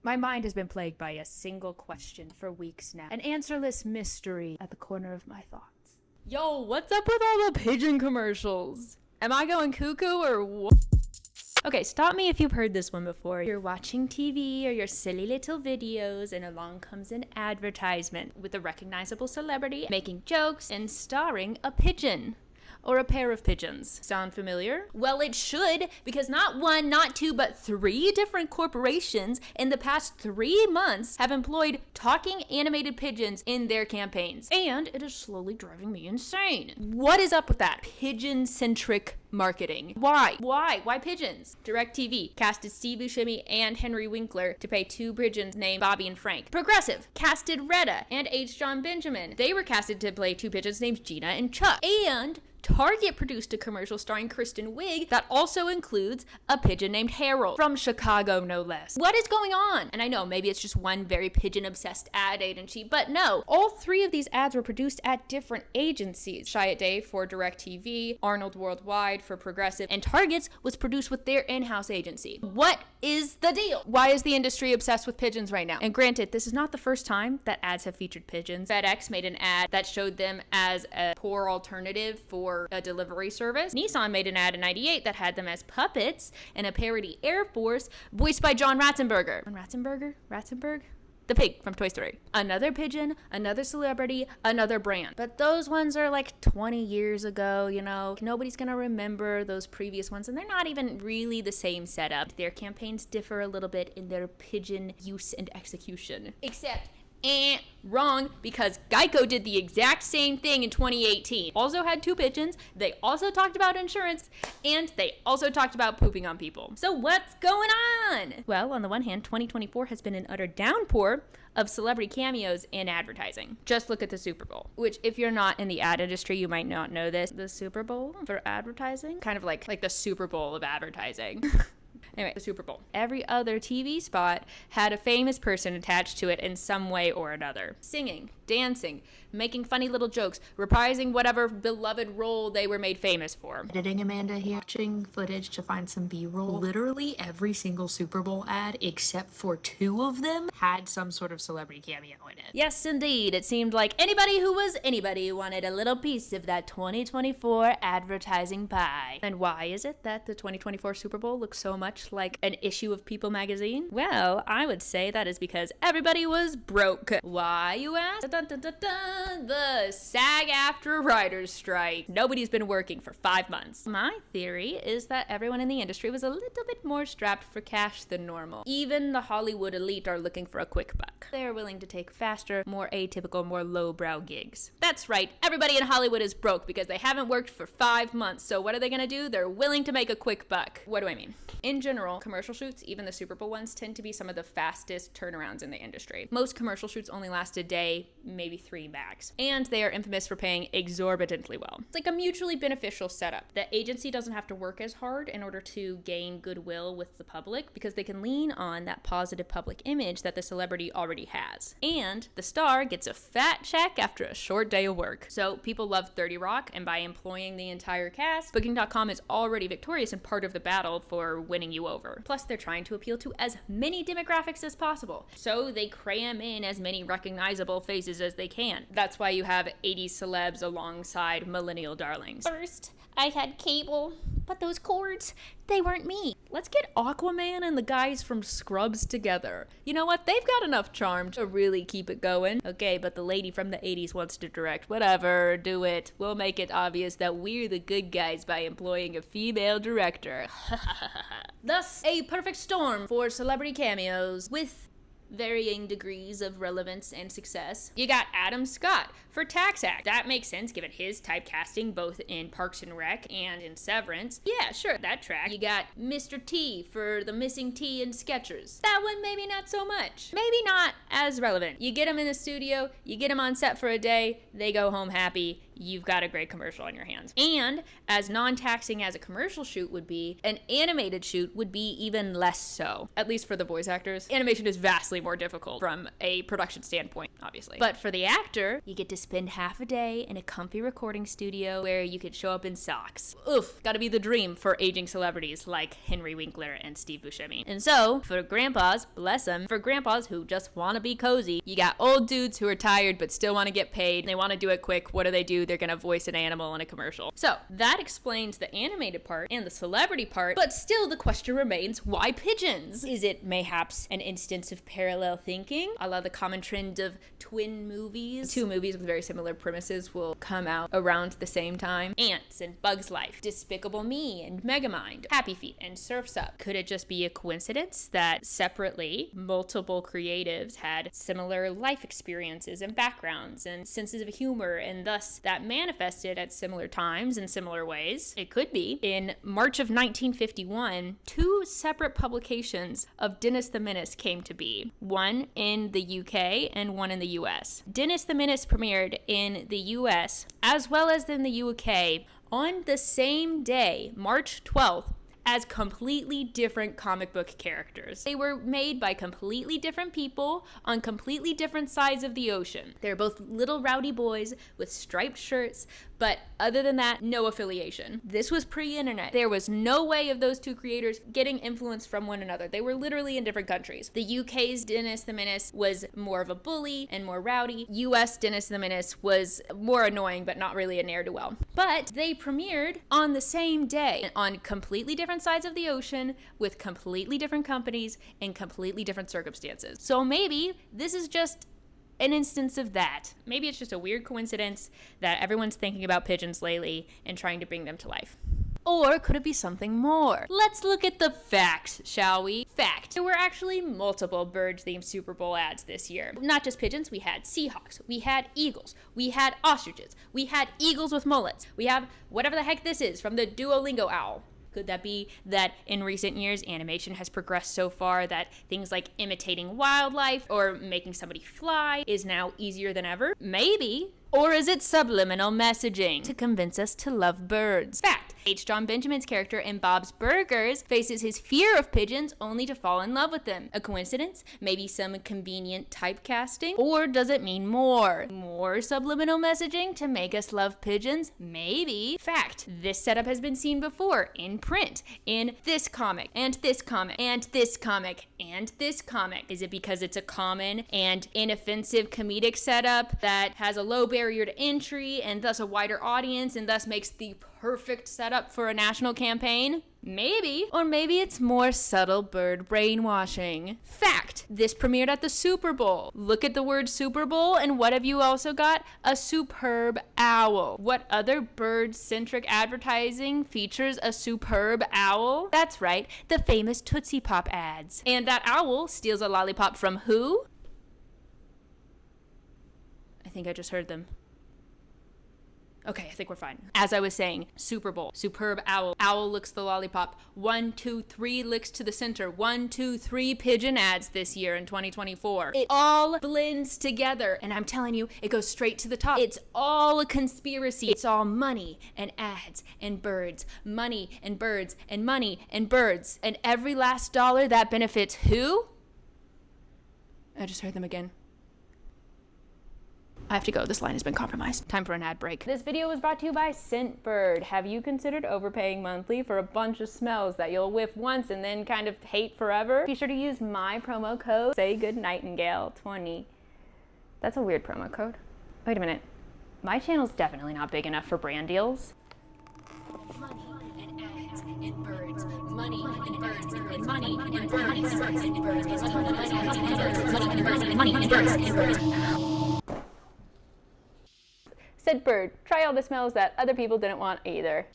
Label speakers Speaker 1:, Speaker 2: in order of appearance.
Speaker 1: My mind has been plagued by a single question for weeks now. An answerless mystery at the corner of my thoughts.
Speaker 2: Yo, what's up with all the pigeon commercials? Am I going cuckoo or what? Okay, stop me if you've heard this one before. You're watching TV or your silly little videos and along comes an advertisement with a recognizable celebrity making jokes and starring a pigeon. Or a pair of pigeons. Sound familiar? Well, it should, because not one, not two, but 3 different corporations in the past 3 months have employed talking animated pigeons in their campaigns. And it is slowly driving me insane. What is up with that? Pigeon-centric marketing. Why? Why pigeons? DirecTV casted Steve Buscemi and Henry Winkler to play 2 pigeons named Bobby and Frank. Progressive casted Retta and H. John Benjamin. They were casted to play 2 pigeons named Gina and Chuck. And Target produced a commercial starring Kristen Wiig that also includes a pigeon named Harold, from Chicago no less. What is going on? And I know maybe it's just one very pigeon-obsessed ad agency, but no. All 3 of these ads were produced at different agencies. Chiat Day for DirecTV, Arnold Worldwide for Progressive, and Target's was produced with their in-house agency. What is the deal? Why is the industry obsessed with pigeons right now? And granted, this is not the first time that ads have featured pigeons. FedEx made an ad that showed them as a poor alternative for a delivery service. Nissan made an ad in '98 that had them as puppets in a parody Air Force voiced by John Ratzenberger. Ratzenberg? The pig from Toy Story. Another pigeon, another celebrity, another brand. But those ones are like 20 years ago, you know. Nobody's gonna remember those previous ones, and they're not even really the same setup. Their campaigns differ a little bit in their pigeon use and execution. Except wrong, because Geico did the exact same thing in 2018. Also had 2 pigeons, they also talked about insurance, and they also talked about pooping on people. So what's going on? Well, on the one hand, 2024 has been an utter downpour of celebrity cameos in advertising. Just look at the Super Bowl, which if you're not in the ad industry, you might not know this. The Super Bowl for advertising? Kind of like the Super Bowl of advertising. Anyway, the Super Bowl. Every other TV spot had a famous person attached to it in some way or another. Singing, dancing, making funny little jokes, reprising whatever beloved role they were made famous for.
Speaker 3: Editing Amanda here, watching footage to find some B-roll. Literally every single Super Bowl ad, except for 2 of them, had some sort of celebrity cameo in it.
Speaker 2: Yes, indeed. It seemed like anybody who was anybody wanted a little piece of that 2024 advertising pie. And why is it that the 2024 Super Bowl looks so much like an issue of People magazine? Well, I would say that is because everybody was broke. Why, you ask? Dun, dun, dun, dun. The SAG-AFTRA writers' strike. Nobody's been working for 5 months. My theory is that everyone in the industry was a little bit more strapped for cash than normal. Even the Hollywood elite are looking for a quick buck. They're willing to take faster, more atypical, more lowbrow gigs. That's right, everybody in Hollywood is broke because they haven't worked for 5 months. So what are they gonna do? They're willing to make a quick buck. What do I mean? In general, commercial shoots, even the Super Bowl ones, tend to be some of the fastest turnarounds in the industry. Most commercial shoots only last a day, maybe 3 max. And they are infamous for paying exorbitantly well. It's like a mutually beneficial setup. The agency doesn't have to work as hard in order to gain goodwill with the public because they can lean on that positive public image that the celebrity already has. And the star gets a fat check after a short day of work. So people love 30 Rock, and by employing the entire cast, Booking.com is already victorious and part of the battle for winning you over. Plus, they're trying to appeal to as many demographics as possible, so they cram in as many recognizable faces as they can. That's why you have 80s celebs alongside millennial darlings. First, I had cable, but those cords, they weren't me. Let's get Aquaman and the guys from Scrubs together. You know what? They've got enough charm to really keep it going. Okay, but the lady from the 80s wants to direct. Whatever, do it. We'll make it obvious that we're the good guys by employing a female director. Thus, a perfect storm for celebrity cameos with varying degrees of relevance and success. You got Adam Scott for Tax Act. That makes sense given his typecasting both in Parks and Rec and in Severance. Yeah, sure, that track. You got Mr. T for The Missing T in Skechers. That one maybe not so much. Maybe not as relevant. You get him in the studio, you get him on set for a day, they go home happy, you've got a great commercial on your hands. And as non-taxing as a commercial shoot would be, an animated shoot would be even less so, at least for the voice actors. Animation is vastly more difficult from a production standpoint, obviously. But for the actor, you get to spend half a day in a comfy recording studio where you could show up in socks. Oof, gotta be the dream for aging celebrities like Henry Winkler and Steve Buscemi. And so, for grandpas, bless them, for grandpas who just want to be cozy, you got old dudes who are tired but still want to get paid, and they want to do it quick. What do? They're gonna voice an animal in a commercial. So, that explains the animated part and the celebrity part, but still the question remains, why pigeons? Is it mayhaps an instance of parallel thinking, a la the common trend of twin movies? Two movies with very similar premises will come out around the same time. Ants and Bugs Life, Despicable Me and Megamind, Happy Feet and Surf's Up. Could it just be a coincidence that separately multiple creatives had similar life experiences and backgrounds and senses of humor, and thus that manifested at similar times in similar ways? It could be. In March of 1951, two separate publications of Dennis the Menace came to be, one in the UK and one in the US. Dennis the Menace premiered in the US as well as in the UK on the same day, March 12th, as completely different comic book characters. They were made by completely different people on completely different sides of the ocean. They're both little rowdy boys with striped shirts, but other than that, no affiliation. This was pre-internet. There was no way of those two creators getting influence from one another. They were literally in different countries. The UK's Dennis the Menace was more of a bully and more rowdy. US Dennis the Menace was more annoying, but not really a ne'er-do-well. But they premiered on the same day on completely different sides of the ocean with completely different companies and completely different circumstances. So maybe this is just an instance of that. Maybe it's just a weird coincidence that everyone's thinking about pigeons lately and trying to bring them to life. Or could it be something more? Let's look at the facts, shall we? Fact. There were actually multiple bird-themed Super Bowl ads this year. Not just pigeons, we had seahawks, we had eagles, we had ostriches, we had eagles with mullets, we have whatever the heck this is from the Duolingo owl. Could that be that in recent years, animation has progressed so far that things like imitating wildlife or making somebody fly is now easier than ever? Maybe. Or is it subliminal messaging to convince us to love birds? Fact. H. John Benjamin's character in Bob's Burgers faces his fear of pigeons only to fall in love with them. A coincidence? Maybe some convenient typecasting? Or does it mean more? More subliminal messaging to make us love pigeons? Maybe. Fact. This setup has been seen before in print, in this comic, and this comic, and this comic, and this comic. Is it because it's a common and inoffensive comedic setup that has a low barrier to entry and thus a wider audience and thus makes the perfect setup for a national campaign? Maybe. Or maybe it's more subtle bird brainwashing. Fact. This premiered at the Super Bowl. Look at the word Super Bowl, and what have you also got? A superb owl. What other bird-centric advertising features a superb owl? That's right, the famous Tootsie Pop ads. And that owl steals a lollipop from who? I think I just heard them. Okay, I think we're fine. As I was saying, Super Bowl, superb owl. Owl licks the lollipop. 1, 2, 3 licks to the center. 1, 2, 3 pigeon ads this year in 2024. It all blends together. And I'm telling you, it goes straight to the top. It's all a conspiracy. It's all money and ads and birds. Money and birds and money and birds. And every last dollar that benefits who? I just heard them again. I have to go. This line has been compromised. Time for an ad break. This video was brought to you by Centbird. Have you considered overpaying monthly for a bunch of smells that you'll whiff once and then kind of hate forever? Be sure to use my promo code, SayGoodNightingale20. That's a weird promo code. Wait a minute. My channel's definitely not big enough for brand deals. Money and ads and birds. Money and birds and money and birds and birds and money and birds and birds. Centbird, try all the smells that other people didn't want either.